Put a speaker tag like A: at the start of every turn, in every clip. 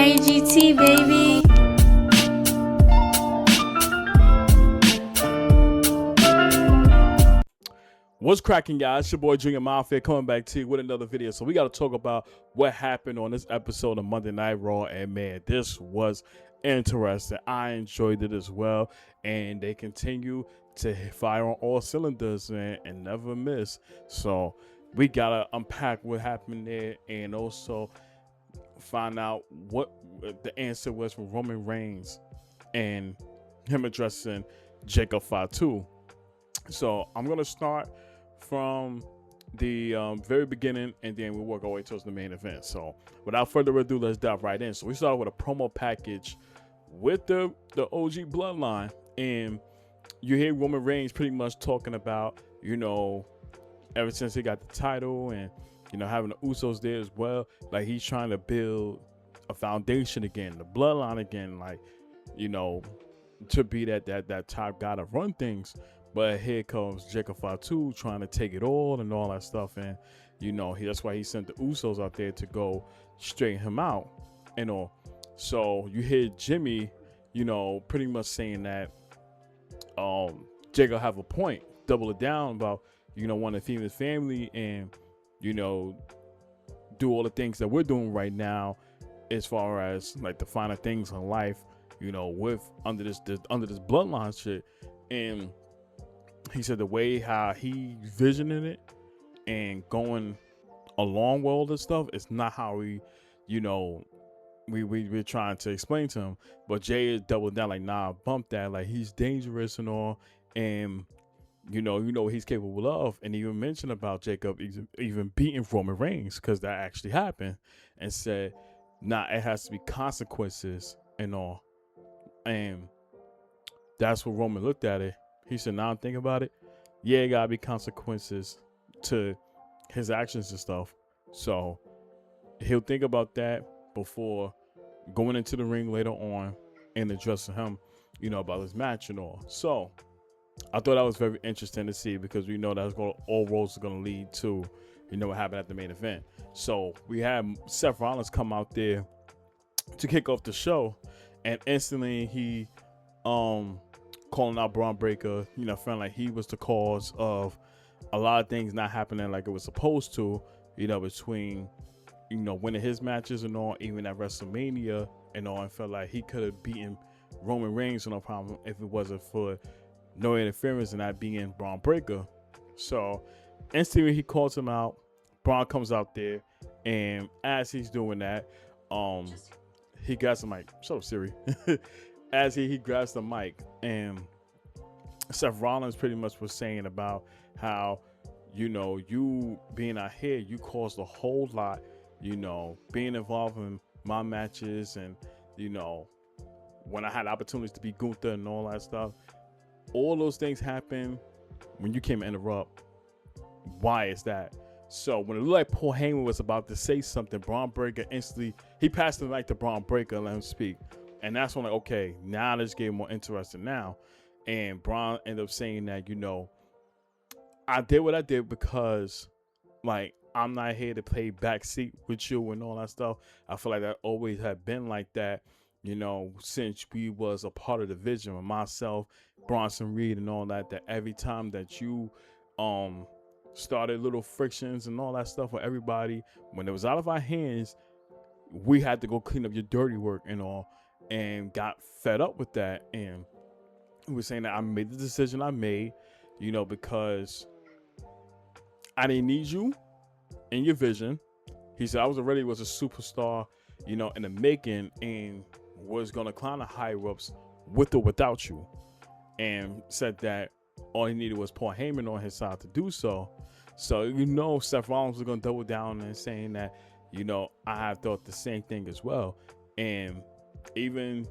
A: IGT, baby.
B: What's cracking, guys? It's your boy Junior Mafia coming back to you with another video. So we got to talk about what happened on this episode of Monday Night Raw, and man, this was interesting. I enjoyed it as well, and they continue to fire on all cylinders, man, and never miss. So we gotta unpack what happened there, and also find out what the answer was from Roman Reigns and him addressing Jacob Fatu. So I'm gonna start from the very beginning, and then we'll work our way towards the main event. So without further ado, let's dive right in. So we started with a promo package with the OG bloodline, and you hear Roman Reigns pretty much talking about, you know, ever since he got the title, and you know, having the Usos there as well, like he's trying to build a foundation again, the bloodline again, like, you know, to be that top guy to run things. But here comes Jacob Fatu trying to take it all and all that stuff. And, you know, that's why he sent the Usos out there to go straighten him out and all. So you hear Jimmy, you know, pretty much saying that Jacob have a point, double it down about, you know, wanting to feed his family and, you know, do all the things that we're doing right now as far as like the finer things in life, you know, with under this bloodline shit. And he said the way how he visioning it and going along with all this stuff is not how we, you know, we're trying to explain to him. But Jay is doubled down like, nah, bump that. Like, he's dangerous and all. And, you know what he's capable of. And he even mentioned about Jacob even beating Roman Reigns, because that actually happened, and said, nah, it has to be consequences and all. And that's what Roman looked at it. He said, now I'm thinking about it. Yeah, it gotta be consequences to his actions and stuff. So he'll think about that before going into the ring later on and addressing him, you know, about his match and all. So I thought that was very interesting to see, because we know that's all roads are going to lead to, you know, what happened at the main event. So we had Seth Rollins come out there to kick off the show, and instantly he calling out Braun Breaker, you know, feeling like he was the cause of a lot of things not happening like it was supposed to, you know, between, you know, winning his matches and all, even at WrestleMania and all, and felt like he could have beaten Roman Reigns no problem if it wasn't for no interference and that being Braun Breaker. So instantly he calls him out. Braun comes out there, and as he's doing that, he grabs the mic. Shut up, Siri. As he grabs the mic, and Seth Rollins pretty much was saying about how, you know, you being out here, you caused a whole lot, you know, being involved in my matches, and, you know, when I had opportunities to be Gunther and all that stuff, all those things happen when you came to interrupt. Why is that? So when it looked like Paul Heyman was about to say something, Braun Breaker instantly, he passed the mic to Braun Breaker and let him speak. And that's when, like, okay, now this game more interesting now. And Braun ended up saying that, you know, I did what I did because, like, I'm not here to play backseat with you and all that stuff. I feel like that always had been like that, you know, since we was a part of the vision with myself, Bronson Reed and all that, that every time that you started little frictions and all that stuff with everybody, when it was out of our hands, we had to go clean up your dirty work and all, and got fed up with that. And he was saying that I made the decision I made, you know, because I didn't need you in your vision. He said I was a superstar, you know, in the making, and was going to climb the higher ups with or without you. And said that all he needed was Paul Heyman on his side to do so. So, you know, Seth Rollins was going to double down and saying that, you know, I have thought the same thing as well. And even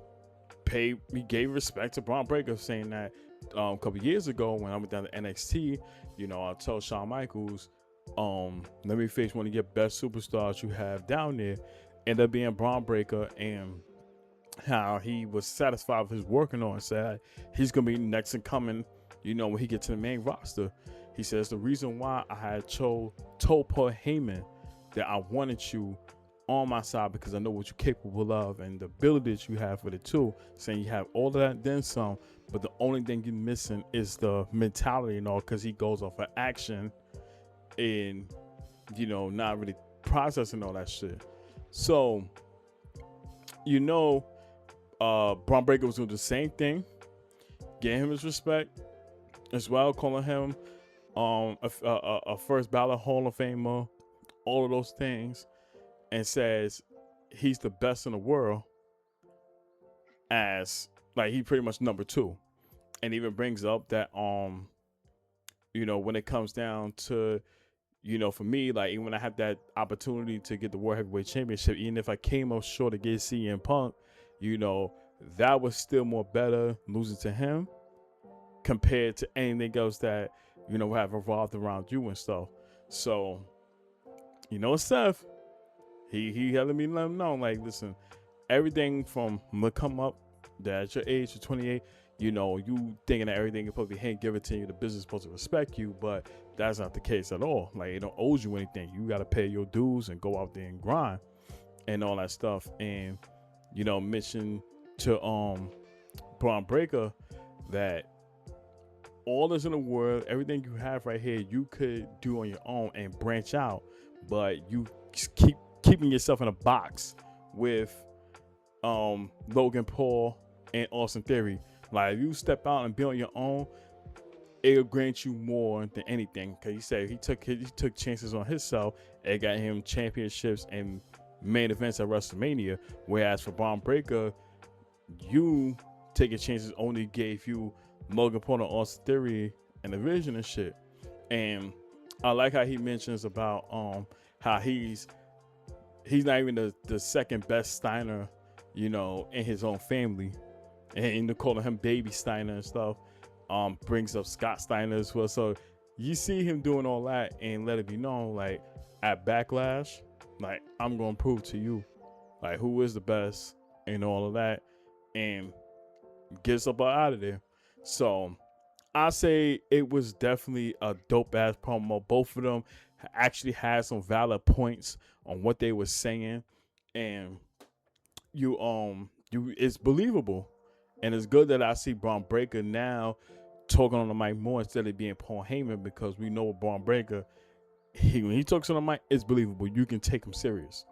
B: he gave respect to Braun Breaker, saying that a couple years ago when I went down to NXT, you know, I told Shawn Michaels, let me face one of your best superstars you have down there. Ended up being Braun Breaker, and how he was satisfied with his work and all, and said he's going to be next in coming, you know, when he gets to the main roster. He says the reason why I had told Paul Heyman that I wanted you on my side because I know what you're capable of and the ability that you have with it too. Saying you have all of that, then some, but the only thing you're missing is the mentality and all, because he goes off of action and, you know, not really processing all that shit. So, you know, Braun Breaker was doing the same thing, getting him his respect as well, calling him a first ballot Hall of Famer, all of those things, and says he's the best in the world, as like he pretty much number two, and even brings up that you know, when it comes down to, you know, for me, like even when I had that opportunity to get the World Heavyweight Championship, even if I came up short to get CM Punk, you know, that was still more better losing to him compared to anything else that, you know, have revolved around you and stuff. So, you know, Seth, he had me let him know, like, listen, everything from the come up that at your age of 28, you know, you thinking that everything is supposed to be hand given to you, the business is supposed to respect you, but that's not the case at all. Like, it don't owe you anything. You got to pay your dues and go out there and grind and all that stuff. And, you know, mention to Braun Breaker that all that's in the world, everything you have right here, you could do on your own and branch out, but you keep keeping yourself in a box with Logan Paul and Austin Theory. Like, if you step out and be on your own, it'll grant you more than anything. Cause he said he took chances on himself. It got him championships and main events at WrestleMania. Whereas for Braun Breaker, you taking chances only gave you Logan Paul and Austin Theory and the vision and shit. And I like how he mentions about how he's not even the second best Steiner, you know, in his own family. And they're calling him Baby Steiner and stuff. Brings up Scott Steiner as well. So you see him doing all that and let it be known, like, at Backlash, like, I'm gonna prove to you, like, who is the best and all of that, and gets up out of there. So I say it was definitely a dope ass promo. Both of them actually had some valid points on what they were saying, and you it's believable. And it's good that I see Braun Breaker now talking on the mic more instead of being Paul Heyman, because we know Braun Breaker, when he talks on the mic, it's believable. You can take him serious,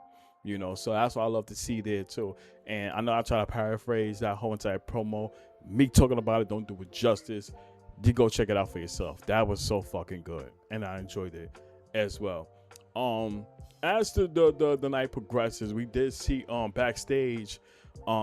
B: you know. So that's what I love to see there too. And I know I try to paraphrase that whole entire promo. Me talking about it don't do it justice. You go check it out for yourself. That was so fucking good, and I enjoyed it as well. As the night progresses, we did see backstage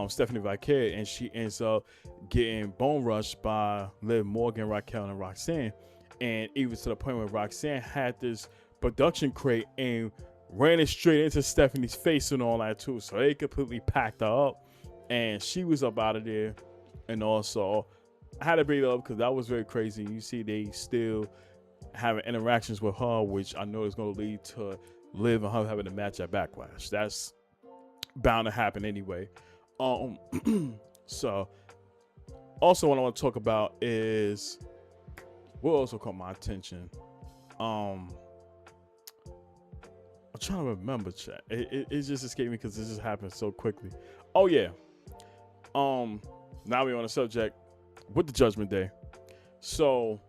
B: Stephanie Vaquer, and she ends up getting bone rushed by Liv Morgan, Raquel, and Roxanne. And even to the point where Roxanne had this production crate and ran it straight into Stephanie's face and all that too. So they completely packed her up, and she was up out of there. And also, I had to bring it up because that was very crazy. You see, they still having interactions with her, which I know is going to lead to Liv and her having a match at Backlash. That's bound to happen anyway. So also what I want to talk about is what also caught my attention. I'm trying to remember, chat. It just escaped me because this just happened so quickly. Oh yeah. Now we're on the subject with the Judgment Day. So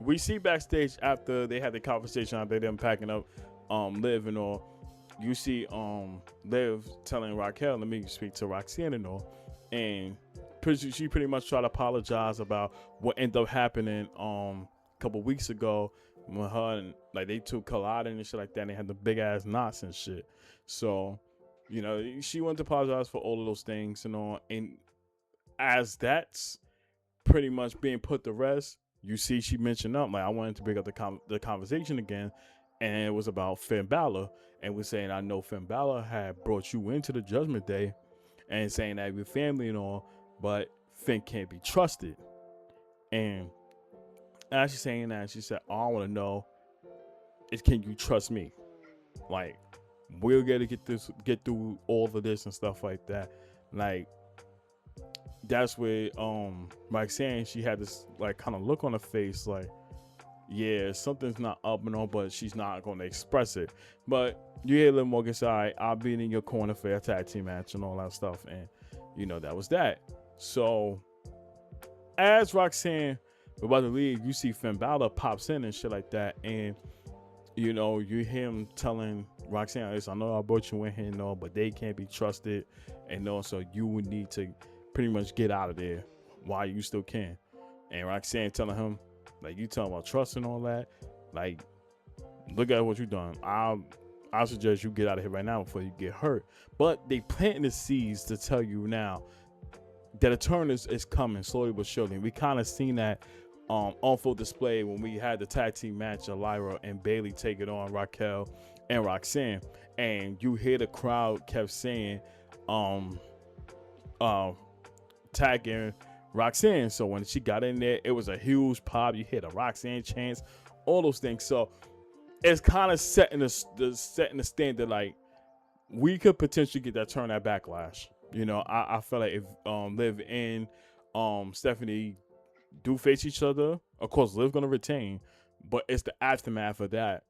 B: we see backstage after they had the conversation out there, them packing up Liv and all. You see Liv telling Raquel, let me speak to Roxanne and all. And she pretty much tried to apologize about what ended up happening a couple weeks ago when her and, like, they two collided and shit like that, and they had the big ass knots and shit. So, you know, she wanted to apologize for all of those things and all. And as that's pretty much being put to rest, you see she mentioned up, like, I wanted to bring up the conversation again, and it was about Finn Balor, and we're saying, I know Finn Balor had brought you into the Judgment Day and saying that we're family and all, but Finn can't be trusted. And as she's saying that, she said, all I want to know is, can you trust me? Like, we'll get through all of this and stuff like that. Like, that's where Roxanne, she had this, like, kind of look on her face, like, yeah, something's not up and on, but she's not going to express it. But you hear Liv Morgan say, all right, I'll be in your corner for your tag team match and all that stuff. And, that was that. So as Roxanne we're about to leave, you see Finn Balor pops in and shit like that. And, you hear him telling Roxanne, I know I brought you in here and all, but they can't be trusted. And all, so you would need to pretty much get out of there while you still can. And Roxanne telling him, like, you talking about trust and all that. Like, look at what you done. I suggest you get out of here right now before you get hurt. But they planting the seeds to tell you now that a turn is coming slowly but surely. We kind of seen that on full display when we had the tag team match of Lyra and Bayley take it on Raquel and Roxanne. And you hear the crowd kept saying, tagging Roxanne. So when she got in there, it was a huge pop. You hear the Roxanne chants, all those things. So it's kind of setting the standard, like we could potentially get that turn at Backlash. I feel like if Liv and Stephanie do face each other, of course Liv's gonna retain, but it's the aftermath of that,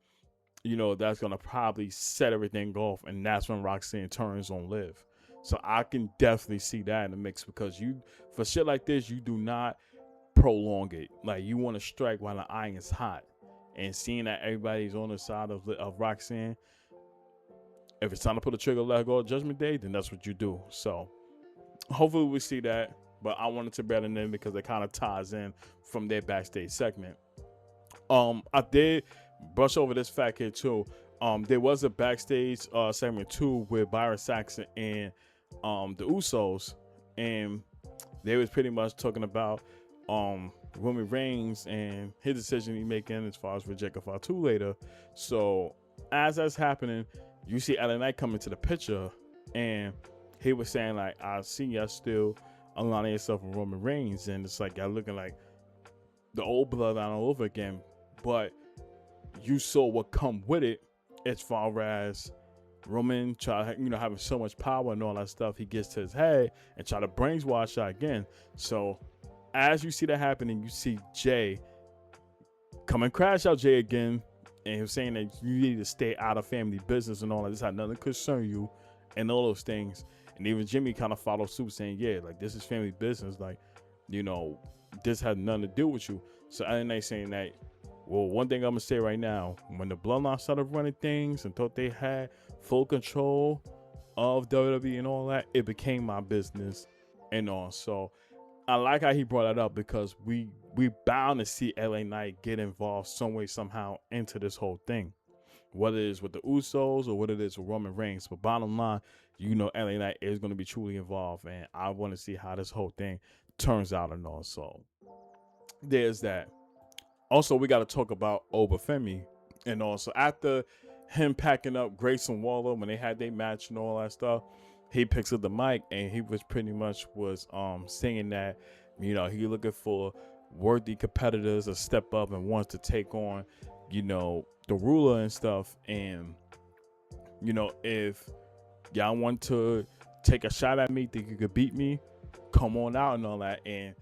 B: that's gonna probably set everything off, and that's when Roxanne turns on Liv. So I can definitely see that in the mix, because for shit like this, you do not prolong it. Like, you want to strike while the iron is hot. And seeing that everybody's on the side of Roxanne, if it's time to pull the trigger, let her go Judgment Day, then that's what you do. So hopefully we see that. But I wanted to better them because it kind of ties in from their backstage segment. I did brush over this fact here too. There was a backstage segment too with Byron Saxton and the Usos, and they was pretty much talking about Roman Reigns and his decision he's making as far as rejecting Fatu later. So as that's happening, you see LA Knight come into the picture, and he was saying, like, I see y'all still aligning yourself with Roman Reigns, and it's like y'all looking like the old bloodline all over again. But you saw what come with it, as far as Roman having so much power and all that stuff. He gets to his head and try to brainwash her again. So as you see that happening, you see Jay come and crash out Jay again, and he was saying that you need to stay out of family business and all that. This had nothing to concern you and all those things. And even Jimmy kind of followed suit, saying, yeah, like, this is family business. Like, this had nothing to do with you. So LA Knight saying that, well, one thing I'm going to say right now, when the Bloodline started running things and thought they had full control of WWE and all that, it became my business and all. So I like how he brought that up, because we bound to see LA Knight get involved some way, somehow into this whole thing, whether it is with the Usos or whether it is with Roman Reigns. But bottom line, LA Knight is going to be truly involved, and I want to see how this whole thing turns out and all. So there's that. Also, we got to talk about Obafemi, and also after him packing up Grayson Waller when they had their match and all that stuff, he picks up the mic, and he was pretty much saying that he looking for worthy competitors to step up and wants to take on the ruler and stuff. And if y'all want to take a shot at me, think you could beat me, come on out and all that, and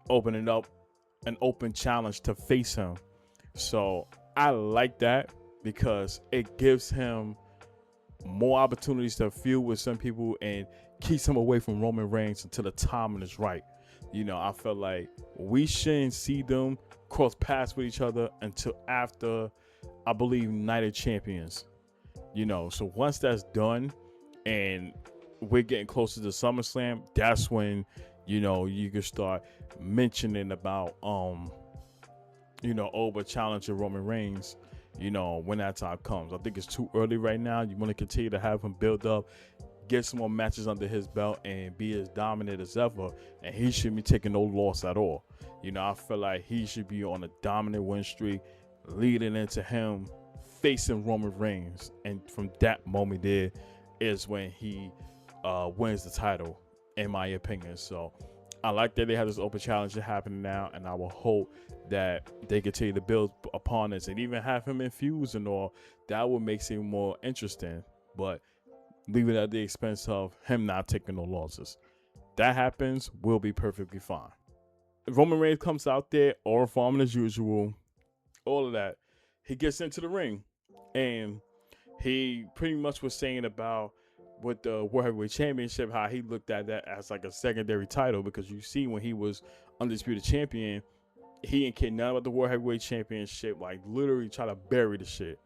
B: opening up an open challenge to face him. So I like that, because it gives him more opportunities to feud with some people and keeps him away from Roman Reigns until the timing is right. I feel like we shouldn't see them cross paths with each other until after, I believe, Night of Champions. So once that's done and we're getting closer to SummerSlam, that's when you can start mentioning about over challenging Roman Reigns, when that time comes. I think it's too early right now. You want to continue to have him build up, get some more matches under his belt, and be as dominant as ever. And he shouldn't be taking no loss at all. I feel like he should be on a dominant win streak, leading into him facing Roman Reigns. And from that moment there is when he wins the title, in my opinion. So I like that they have this open challenge happening now, and I will hope that they continue to build upon this and even have him infused and all. That would make it more interesting, but leave it at the expense of him not taking no losses. That happens, we'll be perfectly fine. If Roman Reigns comes out there, or farming as usual, all of that. He gets into the ring, and he pretty much was saying about with the World Heavyweight Championship, how he looked at that as like a secondary title, because you see when he was undisputed champion, he didn't care nothing about the World Heavyweight Championship, like literally try to bury the shit.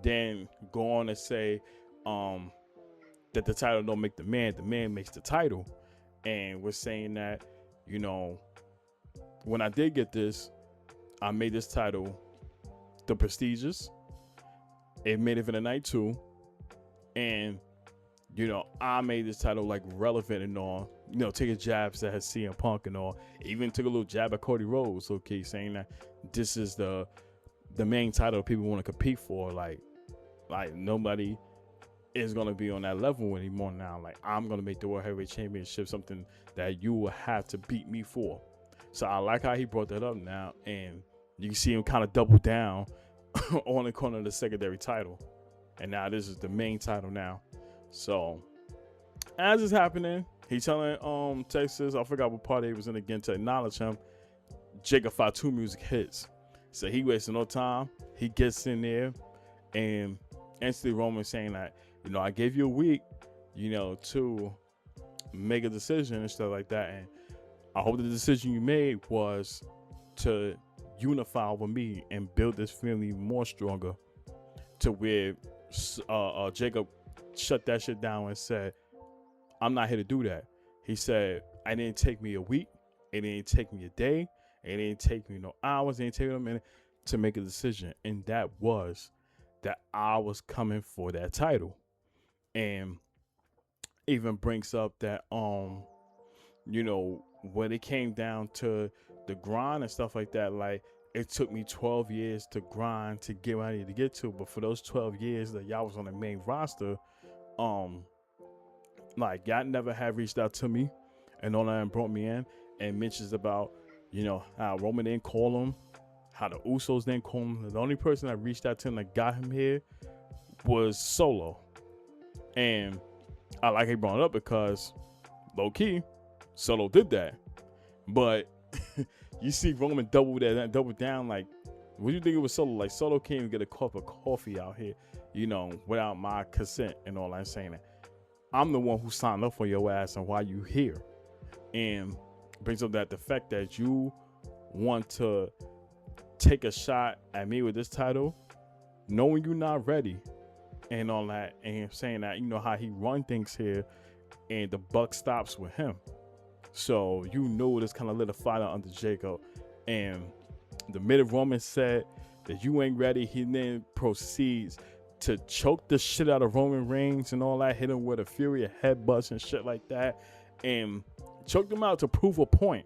B: Then go on and say that the title don't make the man makes the title. And we're saying that, you know, when I did get this, I made this title the prestigious. It made it for the night too. And, you know, I made this title like relevant and all, you know, taking jabs at CM Punk and all. Even took a little jab at Cody Rhodes, okay, saying that this is the main title people want to compete for. Like nobody is gonna be on that level anymore now. Like, I'm gonna make the World Heavyweight Championship something that you will have to beat me for. So I like how he brought that up now, and you can see him kind of double down on the corner of the secondary title. And now this is the main title now. So as it's happening, he's telling Texas, I forgot what party he was in again, to acknowledge him. Jacob Fatu music hits. So he wasting no time. He gets in there, and instantly Roman saying that, you know, I gave you a week, you know, to make a decision and stuff like that. And I hope the decision you made was to unify with me and build this family more stronger, to where Jacob shut that shit down and said, I'm not here to do that. He said, it didn't take me a week. It didn't take me a day. It didn't take me no hours. It didn't take me a minute to make a decision. And that was that I was coming for that title. And even brings up that, you know, when it came down to the grind and stuff like that, like, it took me 12 years to grind to get where I needed to get to. But for those 12 years that y'all was on the main roster, like, y'all never have reached out to me and all that and brought me in, and mentions about, you know, how Roman didn't call him, how the Usos didn't call him. The only person that reached out to him that got him here was Solo. And I like he brought it up because low key, Solo did that. But you see Roman double down. Like, what do you think it was Solo? Like, Solo can't even get a cup of coffee out here, you know, without my consent and all that. Saying that I'm the one who signed up for your ass and why you here. And brings up that the fact that you want to take a shot at me with this title, knowing you're not ready and all that, and saying that, you know, how he run things here and the buck stops with him. So you know this kind of lit a fire under Jacob. And the minute Roman said that you ain't ready, he then proceeds to choke the shit out of Roman Reigns and all that, hit him with a fury of headbutts and shit like that, and choked him out to prove a point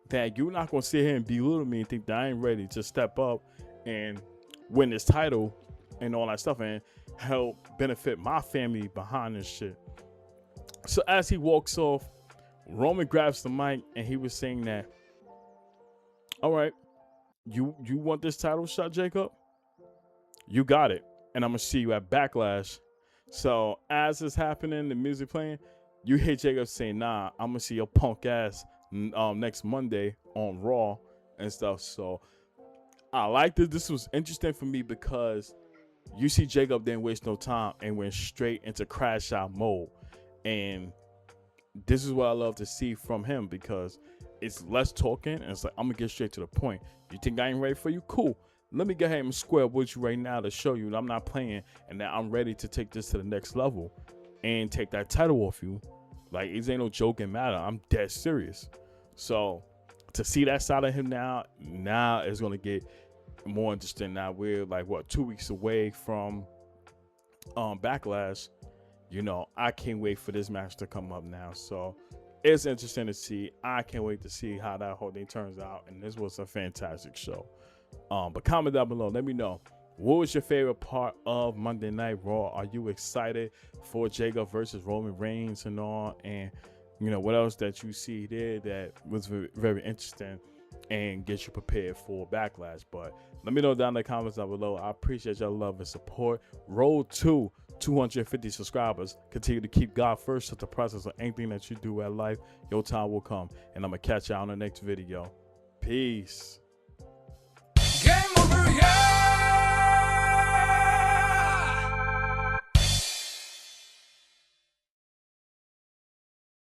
B: that you're not gonna sit here and belittle me and think that I ain't ready to step up and win this title and all that stuff and help benefit my family behind this shit. So as he walks off, Roman grabs the mic and he was saying that, all right, you want this title shot, Jacob? You got it. And I'm going to see you at Backlash. So as it's happening, the music playing, you hear Jacob say, nah, I'm going to see your punk ass next Monday on Raw and stuff. So I like this. This was interesting for me because you see Jacob didn't waste no time and went straight into crash out mode. And this is what I love to see from him, because it's less talking and it's like, I'm going to get straight to the point. You think I ain't ready for you? Cool. Let me go ahead and square with you right now to show you that I'm not playing and that I'm ready to take this to the next level and take that title off you. Like, it ain't no joking matter. I'm dead serious. So to see that side of him now it's going to get more interesting. Now we're like, 2 weeks away from Backlash. You know, I can't wait for this match to come up now. So it's interesting to see. I can't wait to see how that whole thing turns out. And this was a fantastic show. But comment down below. Let me know, what was your favorite part of Monday Night Raw? Are you excited for Jacob versus Roman Reigns and all? And, you know, what else that you see there that was very, very interesting and get you prepared for Backlash? But let me know down in the comments down below. I appreciate your love and support. Road to 250 subscribers. Continue to keep God first at the process of anything that you do at life. Your time will come. And I'm going to catch you on the next video. Peace.
C: Game over, yeah.